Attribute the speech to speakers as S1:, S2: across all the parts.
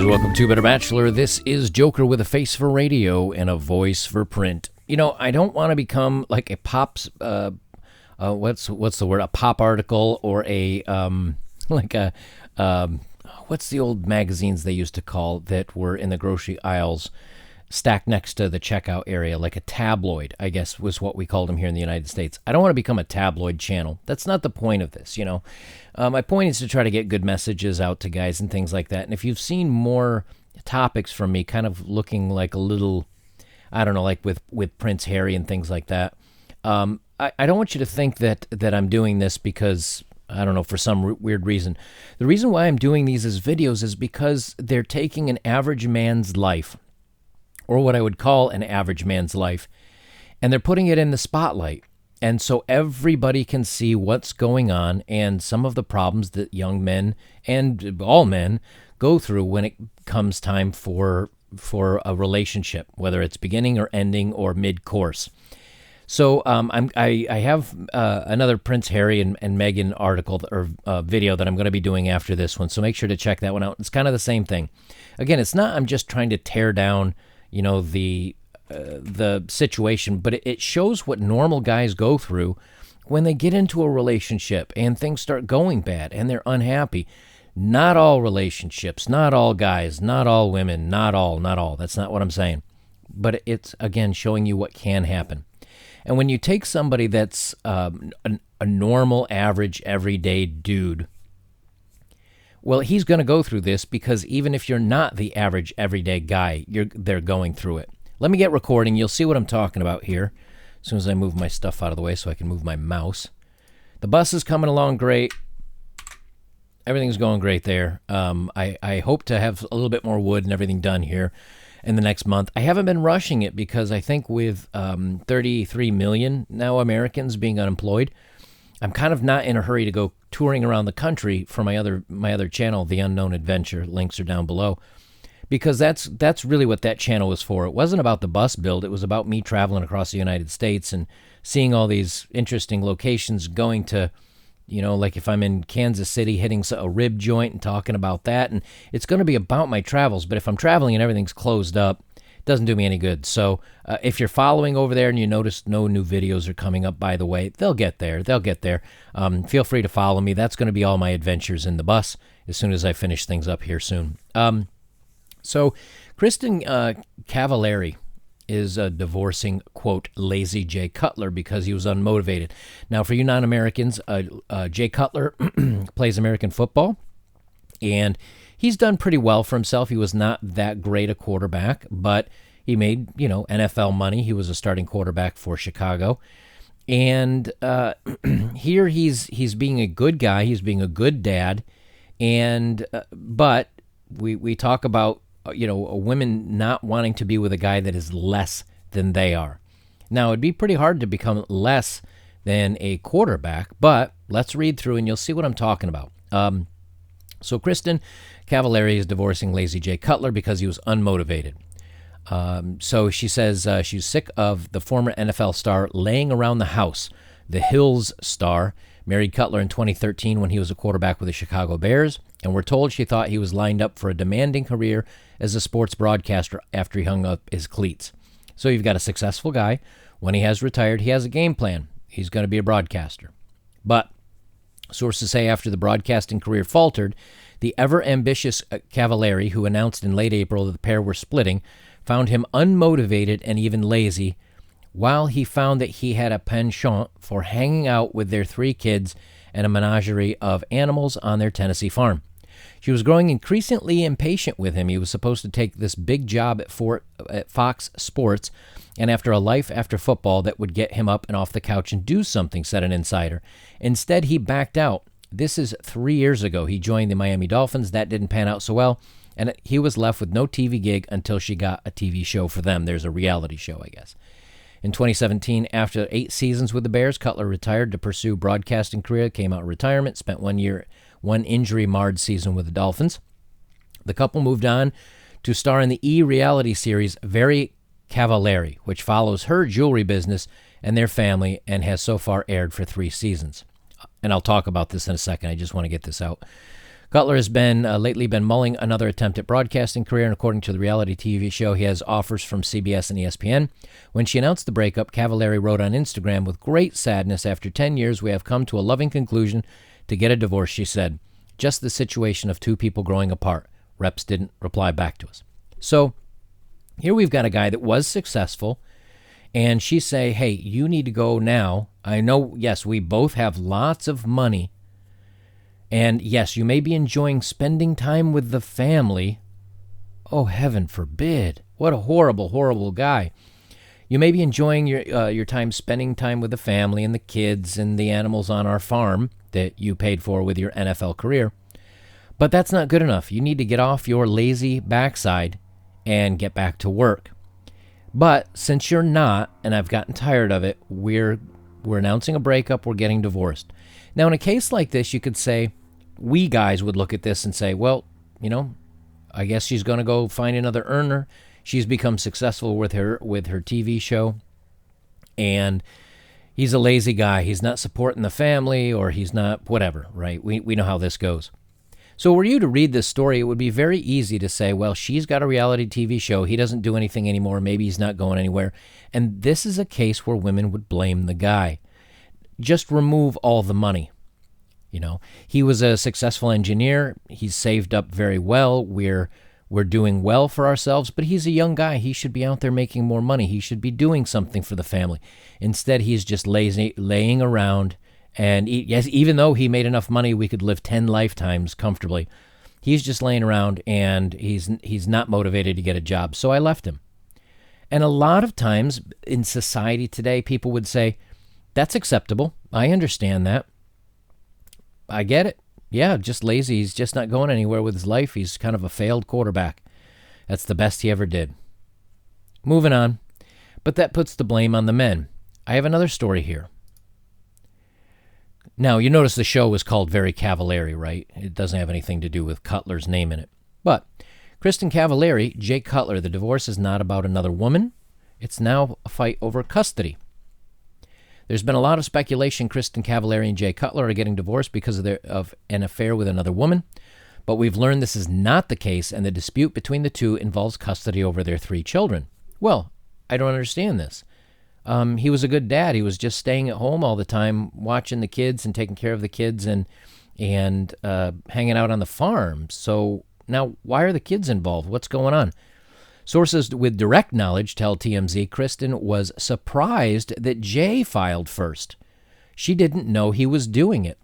S1: Welcome to Better Bachelor. This is Joker with a face for radio and a voice for print. You know, I don't want to become like a pop's, what's the word? A pop article or a, what's the old magazines they used to call that were in the grocery aisles stacked next to the checkout area, like a tabloid, I guess was what we called them here in the United States. I don't want to become a tabloid channel. That's not the point of this, you know. My point is to try to get good messages out to guys and things like that. And if you've seen more topics from me kind of looking like a little, I don't know, like with Prince Harry and things like that, I don't want you to think that I'm doing this because, I don't know, for some weird reason. The reason why I'm doing these as videos is because they're taking an average man's life, or what I would call an average man's life, and they're putting it in the spotlight. And so everybody can see what's going on and some of the problems that young men and all men go through when it comes time for a relationship, whether it's beginning or ending or mid-course. So I have another Prince Harry and Meghan article or video that I'm going to be doing after this one. So make sure to check that one out. It's kind of the same thing. Again, it's not I'm just trying to tear down, you know, the situation, but it shows what normal guys go through when they get into a relationship and things start going bad and they're unhappy. Not all relationships, not all guys, not all women, not all. That's not what I'm saying. But it's, again, showing you what can happen. And when you take somebody that's a normal, average, everyday dude, well, he's going to go through this because even if you're not the average, everyday guy, they're going through it. Let me get recording. You'll see what I'm talking about here as soon as I move my stuff out of the way so I can move my mouse. The bus is coming along great. Everything's going great there. I hope to have a little bit more wood and everything done here in the next month. I haven't been rushing it because I think with 33 million now Americans being unemployed, I'm kind of not in a hurry to go touring around the country for my other channel, The Unknown Adventure. Links are down below. Because that's really what that channel was for. It wasn't about the bus build. It was about me traveling across the United States and seeing all these interesting locations, going to, you know, like if I'm in Kansas City, hitting a rib joint and talking about that. And it's going to be about my travels. But if I'm traveling and everything's closed up, it doesn't do me any good. So if you're following over there and you notice no new videos are coming up, by the way, they'll get there. Feel free to follow me. That's going to be all my adventures in the bus as soon as I finish things up here soon. So Kristin Cavallari is divorcing, quote, lazy Jay Cutler because he was unmotivated. Now, for you non-Americans, Jay Cutler plays American football, and he's done pretty well for himself. He was not that great a quarterback, but he made, you know, NFL money. He was a starting quarterback for Chicago. And here he's being a good guy. He's being a good dad. And but we talk about, you know, a women not wanting to be with a guy that is less than they are. Now, it'd be pretty hard to become less than a quarterback, but let's read through and you'll see what I'm talking about. So Kristin Cavallari is divorcing lazy Jay Cutler because he was unmotivated. So she says she's sick of the former NFL star laying around the house. The Hills star married Cutler in 2013 when he was a quarterback with the Chicago Bears, and we're told she thought he was lined up for a demanding career as a sports broadcaster after he hung up his cleats. So you've got a successful guy. When he has retired, he has a game plan. He's going to be a broadcaster. But sources say after the broadcasting career faltered, the ever-ambitious Cavallari, who announced in late April that the pair were splitting, found him unmotivated and even lazy, while he found that he had a penchant for hanging out with their 3 kids and a menagerie of animals on their Tennessee farm. She was growing increasingly impatient with him. He was supposed to take this big job at Fox Sports, and after a life after football that would get him up and off the couch and do something, said an insider. Instead, he backed out. This is 3 years ago. He joined the Miami Dolphins. That didn't pan out so well, and he was left with no TV gig until she got a TV show for them. There's a reality show, I guess. In 2017, after 8 seasons with the Bears, Cutler retired to pursue broadcasting career, came out of retirement, spent 1 year, 1 injury-marred season with the Dolphins. The couple moved on to star in the E! reality series Very Cavallari, which follows her jewelry business and their family and has so far aired for 3 seasons. And I'll talk about this in a second. I just want to get this out. Cutler has been lately been mulling another attempt at broadcasting career, and according to the reality TV show, he has offers from CBS and ESPN. When she announced the breakup, Cavallari wrote on Instagram, "With great sadness, after 10 years, we have come to a loving conclusion to get a divorce," she said. "Just the situation of two people growing apart." Reps didn't reply back to us. So here we've got a guy that was successful, and she say, "Hey, you need to go now. I know, yes, we both have lots of money. And yes, you may be enjoying spending time with the family." Oh, heaven forbid. What a horrible, horrible guy. "You may be enjoying your time spending time with the family and the kids and the animals on our farm that you paid for with your NFL career. But that's not good enough. You need to get off your lazy backside and get back to work. But since you're not, and I've gotten tired of it, we're announcing a breakup. We're getting divorced." Now, in a case like this, you could say, we guys would look at this and say, well, I guess she's going to go find another earner. She's become successful with her TV show, and he's a lazy guy. He's not supporting the family, or he's not whatever, right? We know how this goes. So were you to read this story, it would be very easy to say, well, she's got a reality TV show. He doesn't do anything anymore. Maybe he's not going anywhere. And this is a case where women would blame the guy. Just remove all the money. He was a successful engineer. He's saved up very well. We're doing well for ourselves, but he's a young guy. He should be out there making more money. He should be doing something for the family. Instead, he's just lazy, laying around. And yes, even though he made enough money, we could live 10 lifetimes comfortably. He's just laying around, and he's not motivated to get a job. So I left him. And a lot of times in society today, people would say, that's acceptable. I understand that. I get it. Yeah, just lazy. He's just not going anywhere with his life. He's kind of a failed quarterback. That's the best he ever did. Moving on. But that puts the blame on the men. I have another story here. Now, you notice the show was called Very Cavallari, right? It doesn't have anything to do with Cutler's name in it. But Kristin Cavallari, Jay Cutler, the divorce is not about another woman. It's now a fight over custody. There's been a lot of speculation Kristin Cavallari and Jay Cutler are getting divorced because of an affair with another woman, but we've learned this is not the case, and the dispute between the two involves custody over their 3 children. Well, I don't understand this. He was a good dad. He was just staying at home all the time, watching the kids and taking care of the kids and hanging out on the farm. So now, why are the kids involved? What's going on? Sources with direct knowledge tell TMZ Kristin was surprised that Jay filed first. She didn't know he was doing it.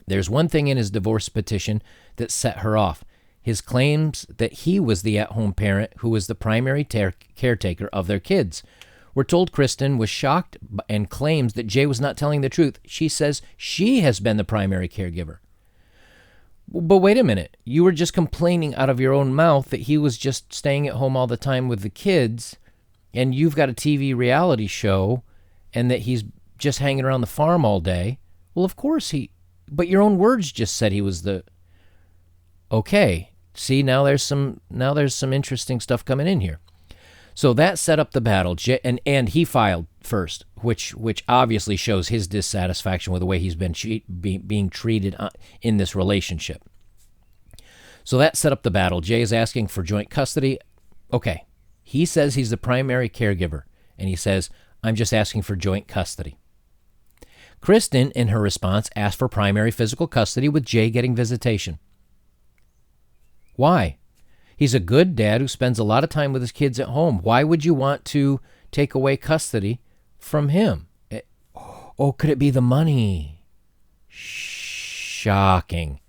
S1: There's one thing in his divorce petition that set her off: his claims that he was the at-home parent who was the primary caretaker of their kids. We're told Kristin was shocked and claims that Jay was not telling the truth. She says she has been the primary caregiver. But wait a minute. You were just complaining out of your own mouth that he was just staying at home all the time with the kids, and you've got a TV reality show, and that he's just hanging around the farm all day. Well, of course but your own words just said he was the... Okay. See, now there's some interesting stuff coming in here. So that set up the battle, and he filed first, which obviously shows his dissatisfaction with the way he's been being treated in this relationship. So that set up the battle. Jay is asking for joint custody. Okay, he says he's the primary caregiver, and he says, I'm just asking for joint custody. Kristin, in her response, asked for primary physical custody with Jay getting visitation. Why? He's a good dad who spends a lot of time with his kids at home. Why would you want to take away custody from him? Could it be the money? Shocking.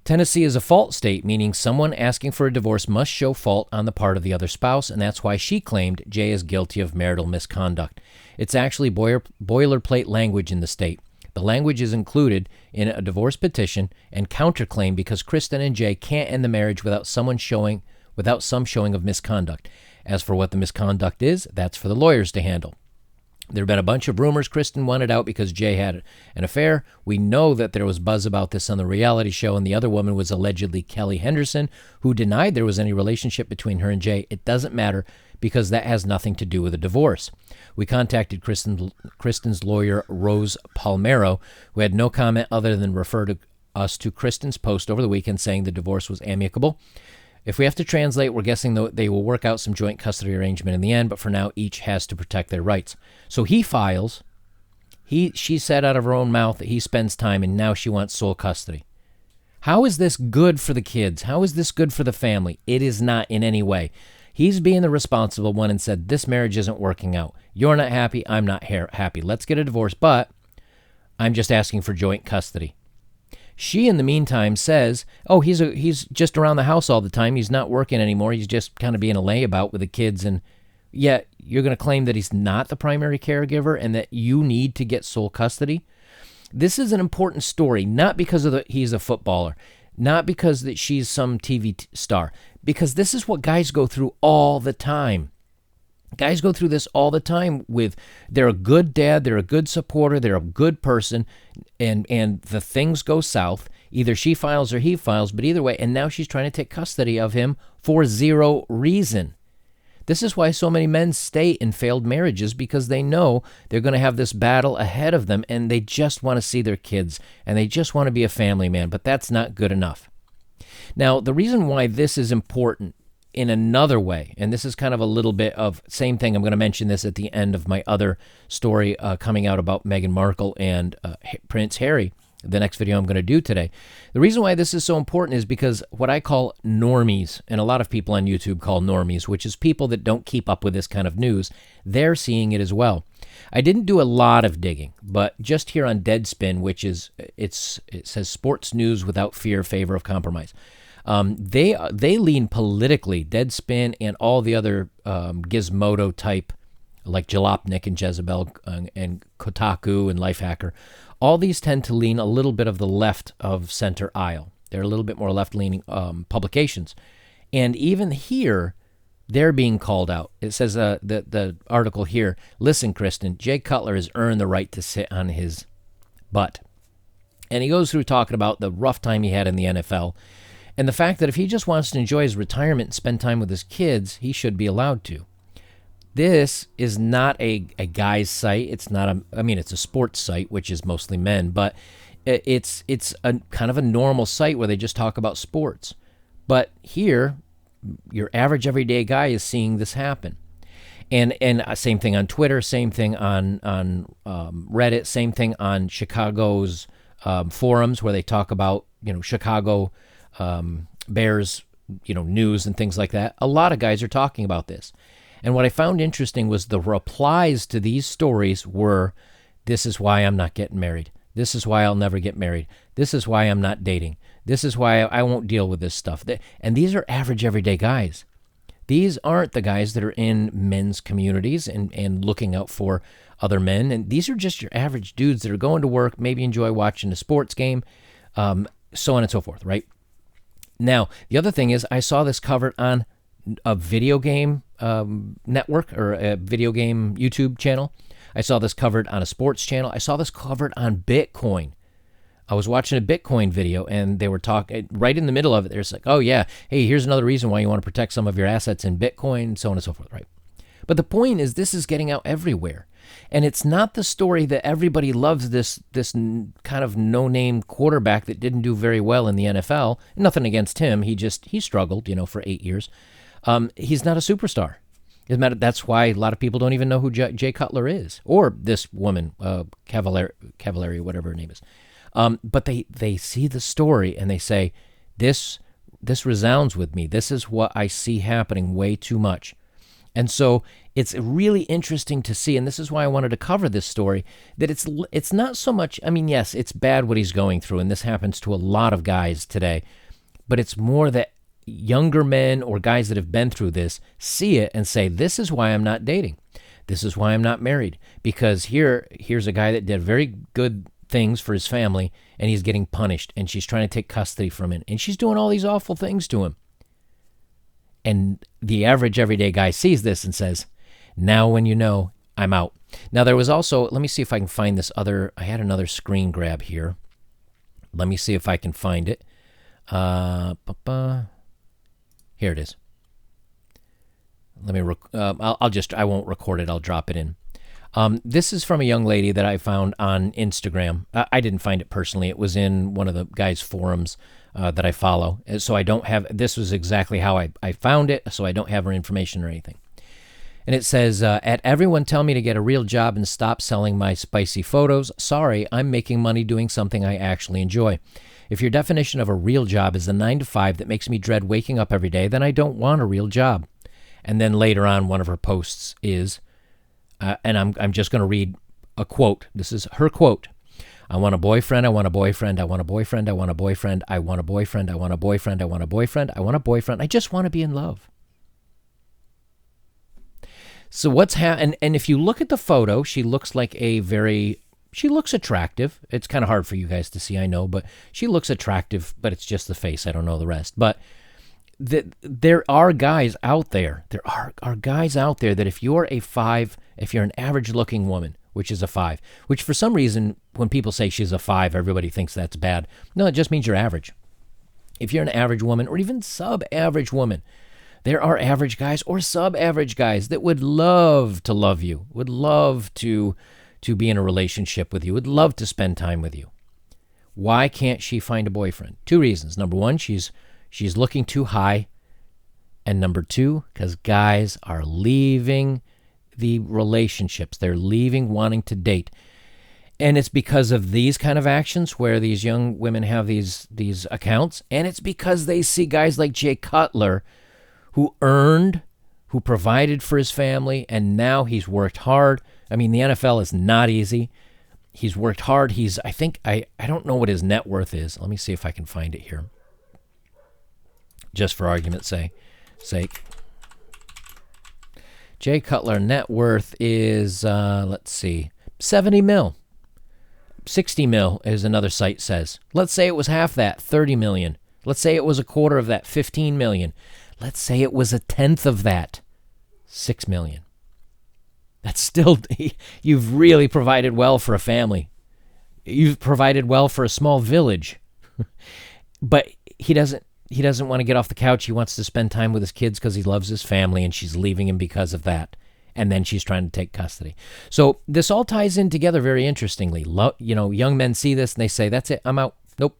S1: Tennessee is a fault state, meaning someone asking for a divorce must show fault on the part of the other spouse, and that's why she claimed Jay is guilty of marital misconduct. It's actually boilerplate language in the state. The language is included in a divorce petition and counterclaim because Kristin and Jay can't end the marriage without some showing of misconduct. As for what the misconduct is, that's for the lawyers to handle. There have been a bunch of rumors Kristin wanted out because Jay had an affair. We know that there was buzz about this on the reality show, and the other woman was allegedly Kelly Henderson, who denied there was any relationship between her and Jay. It doesn't matter because that has nothing to do with a divorce. We contacted Kristin's lawyer, Rose Palmero, who had no comment other than refer to us to Kristin's post over the weekend saying the divorce was amicable. If we have to translate, we're guessing that they will work out some joint custody arrangement in the end, but for now, each has to protect their rights. So he files. She said out of her own mouth that he spends time, and now she wants sole custody. How is this good for the kids? How is this good for the family? It is not in any way. He's being the responsible one and said, this marriage isn't working out. You're not happy. I'm not happy. Let's get a divorce, but I'm just asking for joint custody. She, in the meantime, says, oh, he's just around the house all the time. He's not working anymore. He's just kind of being a layabout with the kids. And yet you're going to claim that he's not the primary caregiver and that you need to get sole custody? This is an important story, not because he's a footballer, not because that she's some TV star, because this is what guys go through all the time. Guys go through this all the time with, they're a good dad, they're a good supporter, they're a good person, and the things go south. Either she files or he files, but either way, and now she's trying to take custody of him for zero reason. This is why so many men stay in failed marriages, because they know they're going to have this battle ahead of them, and they just want to see their kids, and they just want to be a family man, but that's not good enough. Now, the reason why this is important in another way, and this is kind of a little bit of same thing. I'm going to mention this at the end of my other story coming out about Meghan Markle and Prince Harry, the next video I'm going to do today. The reason why this is so important is because what I call normies, and a lot of people on YouTube call normies, which is people that don't keep up with this kind of news, they're seeing it as well. I didn't do a lot of digging, but just here on Deadspin, which is, it says sports news without fear, favor of compromise. They lean politically, Deadspin and all the other Gizmodo type, like Jalopnik and Jezebel and Kotaku and Lifehacker. All these tend to lean a little bit of the left of center aisle. They're a little bit more left-leaning publications. And even here, they're being called out. It says the article here, listen, Kristin, Jay Cutler has earned the right to sit on his butt. And he goes through talking about the rough time he had in the NFL. And the fact that if he just wants to enjoy his retirement and spend time with his kids, he should be allowed to. This is not a guy's site. It's not it's a sports site, which is mostly men, but it's a kind of a normal site where they just talk about sports. But here, your average everyday guy is seeing this happen. And same thing on Twitter, same thing on Reddit, same thing on Chicago's forums where they talk about, Chicago Bears, news and things like that. A lot of guys are talking about this. And what I found interesting was the replies to these stories were, this is why I'm not getting married. This is why I'll never get married. This is why I'm not dating. This is why I won't deal with this stuff. And these are average everyday guys. These aren't the guys that are in men's communities and looking out for other men. And these are just your average dudes that are going to work, maybe enjoy watching a sports game, so on and so forth, right? Now, the other thing is I saw this covered on a video game network or a video game YouTube channel. I saw this covered on a sports channel. I saw this covered on Bitcoin. I was watching a Bitcoin video and they were talking right in the middle of it. There's like, oh yeah, hey, here's another reason why you want to protect some of your assets in Bitcoin, so on and so forth, right? But the point is this is getting out everywhere. And it's not the story that everybody loves this kind of no-name quarterback that didn't do very well in the NFL. Nothing against him. He struggled, for 8 years. He's not a superstar. That's why a lot of people don't even know who Jay Cutler is, or this woman, Cavallari, whatever her name is. But they see the story and they say, this resounds with me. This is what I see happening way too much. And so it's really interesting to see, and this is why I wanted to cover this story, that it's not so much, yes, it's bad what he's going through, and this happens to a lot of guys today, but it's more that younger men or guys that have been through this see it and say, this is why I'm not dating. This is why I'm not married, because here's a guy that did very good things for his family, and he's getting punished, and she's trying to take custody from him, and she's doing all these awful things to him. And the average everyday guy sees this and says, now when you know, I'm out. Now there was also, let me see if I can find this I had another screen grab here. Let me see if I can find it. Here it is. Let me, I won't record it, I'll drop it in. This is from a young lady that I found on Instagram. I didn't find it personally. It was in one of the guys' forums that I follow. So I don't have, this was exactly how I found it, so I don't have her information or anything. And it says, at everyone tell me to get a real job and stop selling my spicy photos. Sorry, I'm making money doing something I actually enjoy. If your definition of a real job is a 9-to-5 that makes me dread waking up every day, then I don't want a real job. And then later on, one of her posts is, and I'm just going to read a quote. This is her quote. I want a boyfriend, I want a boyfriend, I want a boyfriend, I want a boyfriend, I want a boyfriend, I want a boyfriend, I want a boyfriend, I want a boyfriend. I just want to be in love. So what's and if you look at the photo, she looks like she looks attractive. It's kind of hard for you guys to see, I know, but she looks attractive, but it's just the face. I don't know the rest. But there are guys out there. There are guys out there that if you're a 5, if you're an average looking woman, which is a 5, which for some reason, when people say she's a 5, everybody thinks that's bad. No, it just means you're average. If you're an average woman or even sub-average woman, there are average guys or sub-average guys that would love to love you, would love to be in a relationship with you, would love to spend time with you. Why can't she find a boyfriend? 2 reasons. Number 1, she's looking too high. And number 2, because guys are leaving the relationships. They're leaving wanting to date. And it's because of these kind of actions where these young women have these accounts. And it's because they see guys like Jay Cutler who earned, who provided for his family, and now he's worked hard. I mean, the NFL is not easy. He's worked hard. I don't know what his net worth is. Let me see if I can find it here. Just for argument's sake. Jay Cutler net worth is, let's see, 70 mil. 60 mil, as another site says. Let's say it was half that, 30 million. Let's say it was a quarter of that, 15 million. Let's say it was a tenth of that, 6 million. That's still, you've really provided well for a family. You've provided well for a small village. But he doesn't want to get off the couch. He wants to spend time with his kids because he loves his family, and she's leaving him because of that. And then she's trying to take custody. So this all ties in together very interestingly. Young men see this and they say, that's it, I'm out. Nope,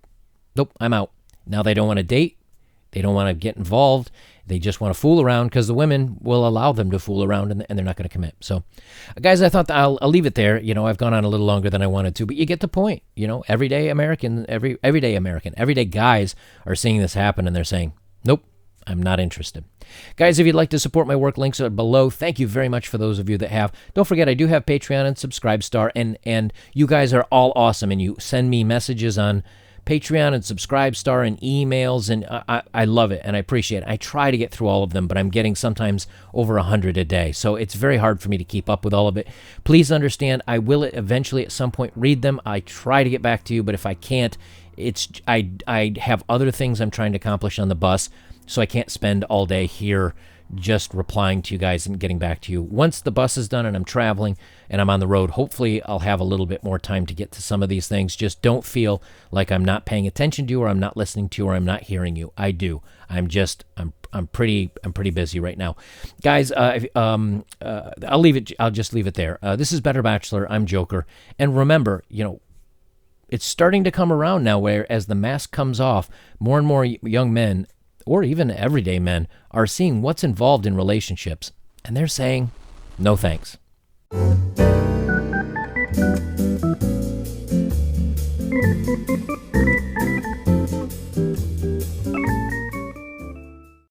S1: I'm out. Now they don't want to date. They don't want to get involved. They just want to fool around because the women will allow them to fool around and they're not going to commit. So, guys, I thought I'll leave it there. I've gone on a little longer than I wanted to, but you get the point. Everyday guys are seeing this happen and they're saying, nope, I'm not interested. Guys, if you'd like to support my work, links are below. Thank you very much for those of you that have. Don't forget, I do have Patreon and Subscribestar, and you guys are all awesome, and you send me messages on Patreon and Subscribestar and emails, and I love it and I appreciate it. I try to get through all of them, but I'm getting sometimes over 100 a day, so it's very hard for me to keep up with all of it. Please understand, I will eventually at some point read them. I try to get back to you, but if I can't, I have other things I'm trying to accomplish on the bus, so I can't spend all day here just replying to you guys and getting back to you. Once the bus is done and I'm traveling and I'm on the road, hopefully I'll have a little bit more time to get to some of these things. Just don't feel like I'm not paying attention to you or I'm not listening to you or I'm not hearing you. I do. I'm pretty busy right now. Guys, I'll just leave it there. This is Better Bachelor. I'm Joker. And remember, it's starting to come around now where as the mask comes off, more and more young men or even everyday men are seeing what's involved in relationships, and they're saying, no thanks.